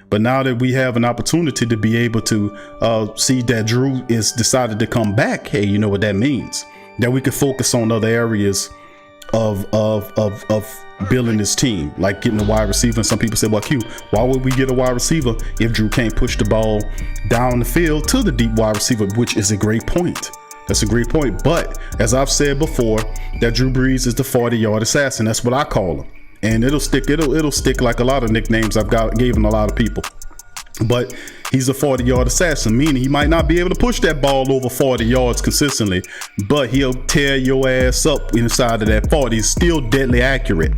But now that we have an opportunity to be able to see that Drew is decided to come back, hey, you know what that means? That we can focus on other areas of building this team, like getting a wide receiver. And some people say, well, Q, why would we get a wide receiver if Drew can't push the ball down the field to the deep wide receiver? Which is a great point. That's a great point. But as I've said before, that Drew Brees is the 40-yard assassin. That's what I call him. And it'll stick like a lot of nicknames I've given a lot of people. But he's a 40-yard assassin, meaning he might not be able to push that ball over 40 yards consistently, but he'll tear your ass up inside of that 40. He's still deadly accurate.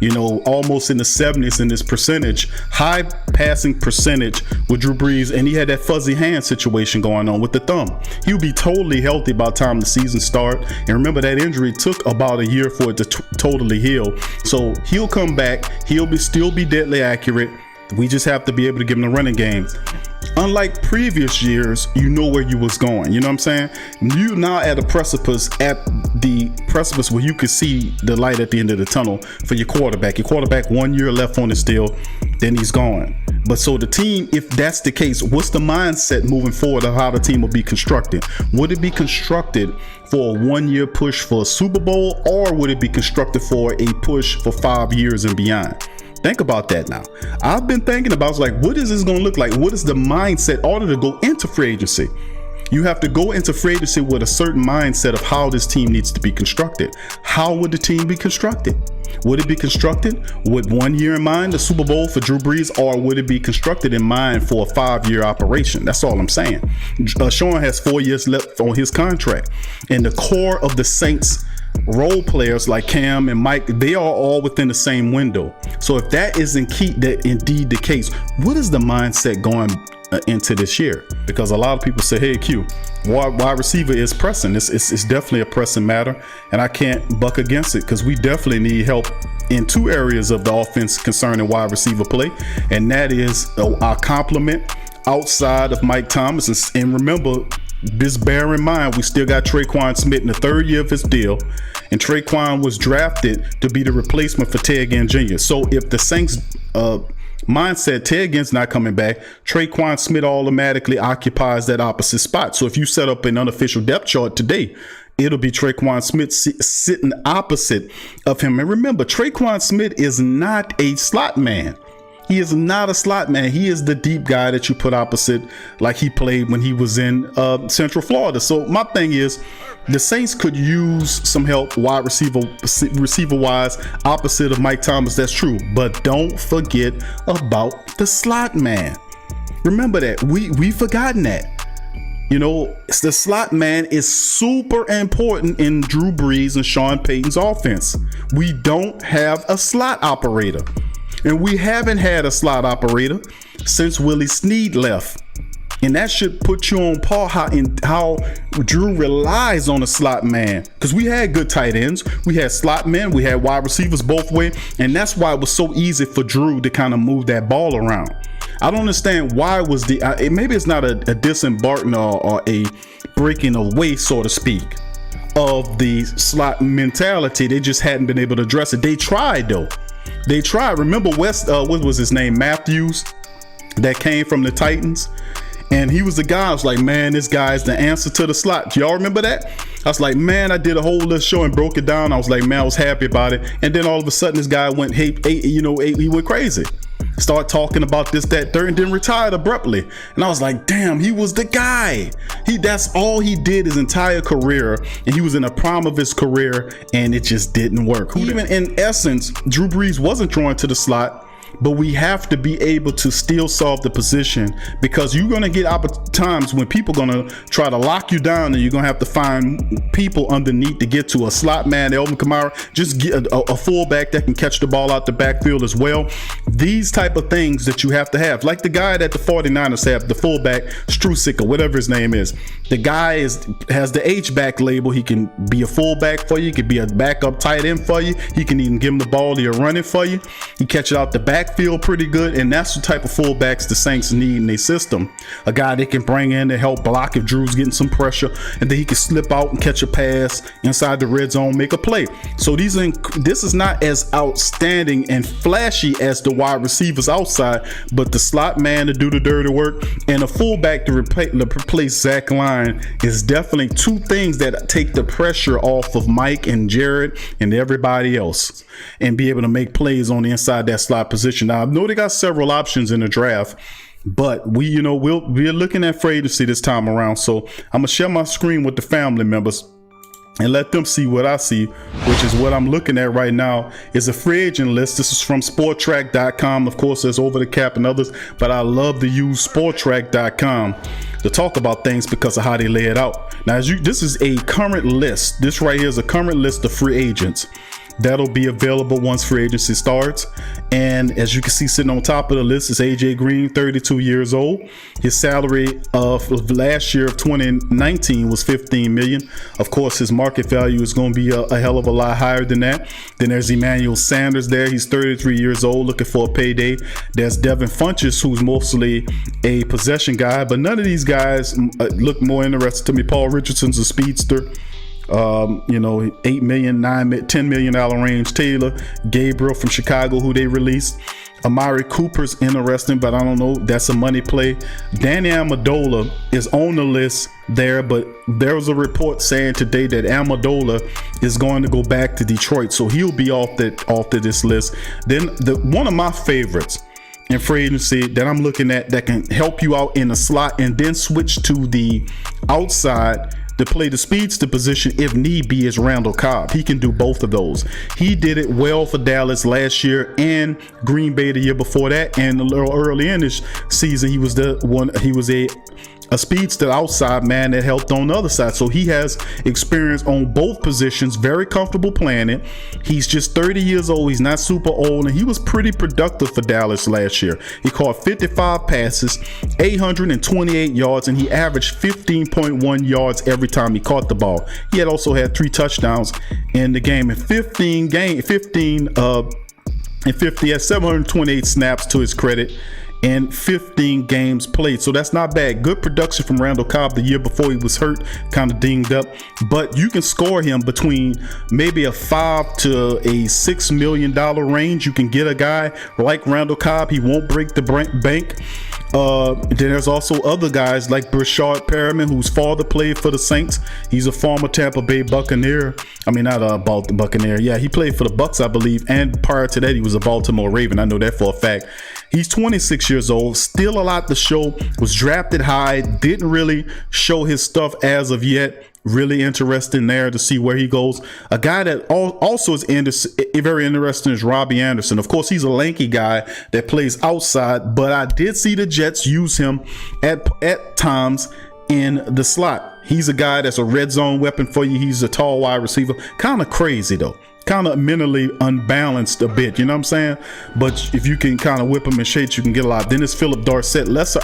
You know, almost in the 70s in this percentage, high passing percentage with Drew Brees, and he had that fuzzy hand situation going on with the thumb. He'll be totally healthy by the time the season start. And remember, that injury took about a year for it to totally heal. So he'll come back. He'll still be deadly accurate. We just have to be able to give him the running game. Unlike previous years, you know where you was going. You know what I'm saying? You now at the precipice where you can see the light at the end of the tunnel for your quarterback. Your quarterback 1 year left on his deal, then he's gone. But so the team, if that's the case, what's the mindset moving forward of how the team will be constructed? Would it be constructed for a 1 year push for a Super Bowl, or would it be constructed for a push for 5 years and beyond? Think about that now. I've been thinking about, like, what is this going to look like? What is the mindset in order to go into free agency? You have to go into free agency with a certain mindset of how this team needs to be constructed. How would the team be constructed? Would it be constructed with 1 year in mind, the Super Bowl for Drew Brees, or would it be constructed in mind for a 5-year operation? That's all I'm saying. Sean has 4 years left on his contract, and the core of the Saints role players like Cam and Mike, they are all within the same window. So if that is indeed the case, what is the mindset going into this year? Because a lot of people say, hey, Q, wide receiver is pressing. It's definitely a pressing matter, and I can't buck against it, because we definitely need help in 2 areas of the offense concerning wide receiver play, and that is our complement outside of Mike Thomas. And remember, just bear in mind, we still got Tre'Quan Smith in the 3rd year of his deal, and Tre'Quan was drafted to be the replacement for Ted Ginn Jr. So if the Saints mindset, Ted Ginn's not coming back, Tre'Quan Smith automatically occupies that opposite spot. So if you set up an unofficial depth chart today, it'll be Tre'Quan Smith sitting opposite of him. And remember, Tre'Quan Smith is not a slot man. He is not a slot man. He is the deep guy that you put opposite, like he played when he was in Central Florida. So my thing is, the Saints could use some help wide receiver wise opposite of Mike Thomas. That's true. But don't forget about the slot man. Remember that. We've forgotten that. You know, the slot man is super important in Drew Brees and Sean Payton's offense. We don't have a slot operator. And we haven't had a slot operator since Willie Snead left. And that should put you on par how Drew relies on a slot man. Because we had good tight ends. We had slot men. We had wide receivers both ways. And that's why it was so easy for Drew to kind of move that ball around. I don't understand why was maybe it's not a disembarking or a breaking away, so to speak, of the slot mentality. They just hadn't been able to address it. They tried, though. They tried. Remember what was his name? Matthews, that came from the Titans. And he was the guy. I was like, man, this guy is the answer to the slot. Do y'all remember that? I was like, man, I did a whole little show and broke it down. I was like, man, I was happy about it. And then all of a sudden, this guy went, he went crazy. Start talking about this, that, third, and then retired abruptly. And I was like, damn, he was the guy. That's all he did his entire career. And he was in the prime of his career, and it just didn't work. Even in essence, Drew Brees wasn't throwing to the slot. But we have to be able to still solve the position, because you're going to get times when people are going to try to lock you down, and you're going to have to find people underneath to get to a slot man. Alvin Kamara, just get a fullback that can catch the ball out the backfield as well. These type of things that you have to have, like the guy that the 49ers have, the fullback, Strusick or whatever his name is. The guy has the H-back label. He can be a fullback for you. He can be a backup tight end for you. He can even give him the ball. He'll run it for you. He catch it out the back backfield pretty good, and that's the type of fullbacks the Saints need in their system. A guy they can bring in to help block if Drew's getting some pressure, and then he can slip out and catch a pass inside the red zone, make a play. So this is not as outstanding and flashy as the wide receivers outside, but the slot man to do the dirty work and a fullback to replace Zach Line is definitely two things that take the pressure off of Mike and Jared and everybody else, and be able to make plays on the inside that slot position. Now I know they got several options in the draft, but we're looking at free agency this time around. So I'm gonna share my screen with the family members and let them see what I see, which is what I'm looking at right now is a free agent list. This is from Sportrack.com. Of course, there's Over the Cap and others, but I love to use Sportrack.com to talk about things because of how they lay it out. Now, this is a current list. This right here is a current list of free agents that'll be available once free agency starts. And as you can see, sitting on top of the list is AJ Green, 32 years old. His salary of last year of 2019 was $15 million. Of course, his market value is going to be a hell of a lot higher than that. Then there's Emmanuel Sanders there. He's 33 years old, looking for a payday. There's Devin Funchess, who's mostly a possession guy, but none of these guys look more interesting to me. Paul Richardson's a speedster. $8 million, $10 million range. Taylor Gabriel from Chicago, who they released. Amari Cooper's interesting, but I don't know. That's a money play. Danny Amendola is on the list there, but there was a report saying today that Amendola is going to go back to Detroit, so he'll be off this list. Then one of my favorites in free agency that I'm looking at that can help you out in the slot and then switch to the outside to play the speedster position if need be is Randall Cobb. He can do both of those. He did it well for Dallas last year and Green Bay the year before that, and a little early in this season he was a speedster outside man that helped on the other side. So he has experience on both positions, very comfortable playing it. He's just 30 years old. He's not super old, and he was pretty productive for Dallas last year. He caught 55 passes, 828 yards, and he averaged 15.1 yards every time he caught the ball. He had also had 3 touchdowns in the game in 728 snaps to his credit and 15 games played. So that's not bad. Good production from Randall Cobb the year before he was hurt, kind of dinged up. But you can score him between maybe a $5 to a $6 million range. You can get a guy like Randall Cobb. He won't break the bank. Then there's also other guys like Brashard Perriman, whose father played for the Saints. He's a former Tampa Bay Buccaneer. I mean, not about the Buccaneer. Yeah, he played for the Bucs, I believe. And prior to that, he was a Baltimore Raven. I know that for a fact. He's 26 years old, still a lot to show, was drafted high, didn't really show his stuff as of yet. Really interesting there to see where he goes. A guy that also is very interesting is Robbie Anderson. Of course, he's a lanky guy that plays outside, but I did see the Jets use him at times in the slot. He's a guy that's a red zone weapon for you. He's a tall wide receiver. Kind of crazy though. Kind of mentally unbalanced a bit, you know what I'm saying? But if you can kind of whip him and shake, you can get a lot. Then it's Philip Dorsett. Lesser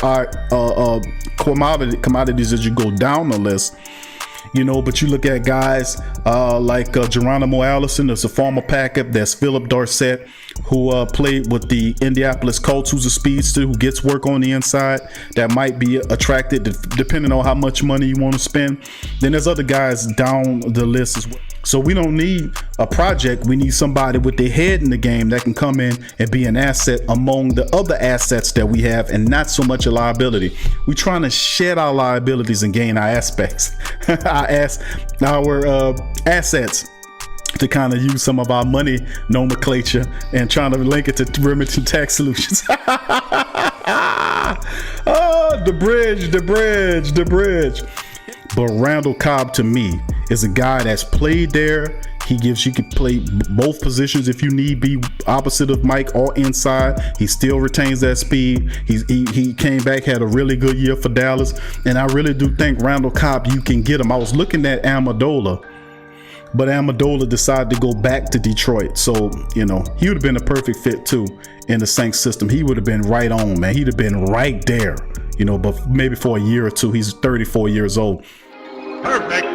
commodities as you go down the list. You know, but you look at guys like Geronimo Allison, there's a former Packer. There's Philip Dorsett, who played with the Indianapolis Colts, who's a speedster who gets work on the inside that might be attracted depending on how much money you want to spend. Then there's other guys down the list as well. So we don't need a project. We need somebody with their head in the game that can come in and be an asset among the other assets that we have, and not so much a liability. We're trying to shed our liabilities and gain our aspects, our assets, to kind of use some of our money nomenclature and trying to link it to Remington Tax Solutions. Oh, the bridge. But Randall Cobb, to me, is a guy that's played there. You can play both positions if you need be, opposite of Mike or inside. He still retains that speed. He came back, had a really good year for Dallas, and I really do think Randall Cobb, you can get him. I was looking at Amendola, but Amendola decided to go back to Detroit. So, you know, he would have been a perfect fit too in the Saints system. He would have been right on, man. He'd have been right there, you know, but maybe for a year or two. He's 34 years old. Perfect.